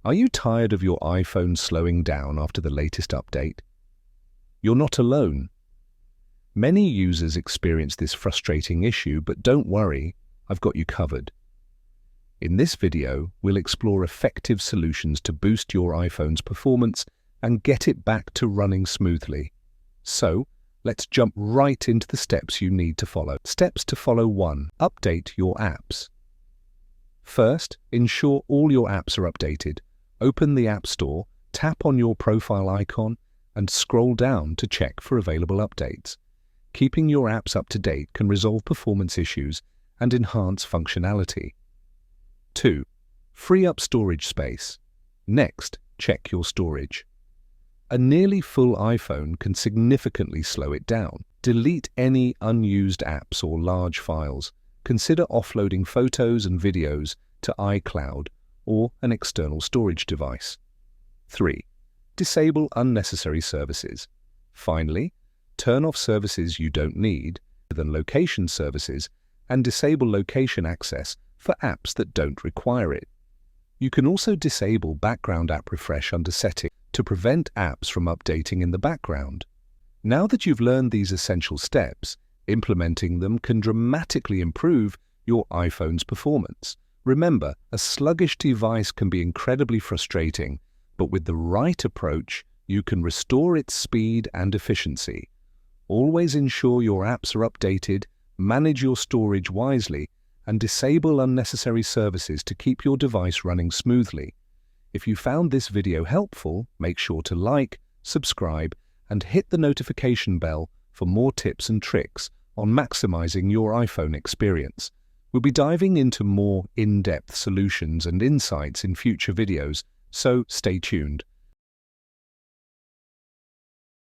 Are you tired of your iPhone slowing down after the latest update? You're not alone. Many users experience this frustrating issue, but don't worry, I've got you covered. In this video, we'll explore effective solutions to boost your iPhone's performance and get it back to running smoothly. So, let's jump right into the steps you need to follow. Steps to follow: 1. Update your apps. First, ensure all your apps are updated. Open the App Store, tap on your profile icon, and scroll down to check for available updates. Keeping your apps up to date can resolve performance issues and enhance functionality. 2. Free up storage space. Next, check your storage. A nearly full iPhone can significantly slow it down. Delete any unused apps or large files. Consider offloading photos and videos to iCloud or an external storage device. 3. Disable unnecessary services. Finally, turn off services you don't need, other than location services, and disable location access for apps that don't require it. You can also disable background app refresh under Settings to prevent apps from updating in the background. Now that you've learned these essential steps, implementing them can dramatically improve your iPhone's performance. Remember, a sluggish device can be incredibly frustrating, but with the right approach, you can restore its speed and efficiency. Always ensure your apps are updated, manage your storage wisely, and disable unnecessary services to keep your device running smoothly. If you found this video helpful, make sure to like, subscribe, and hit the notification bell for more tips and tricks on maximizing your iPhone experience. We'll be diving into more in-depth solutions and insights in future videos, so stay tuned.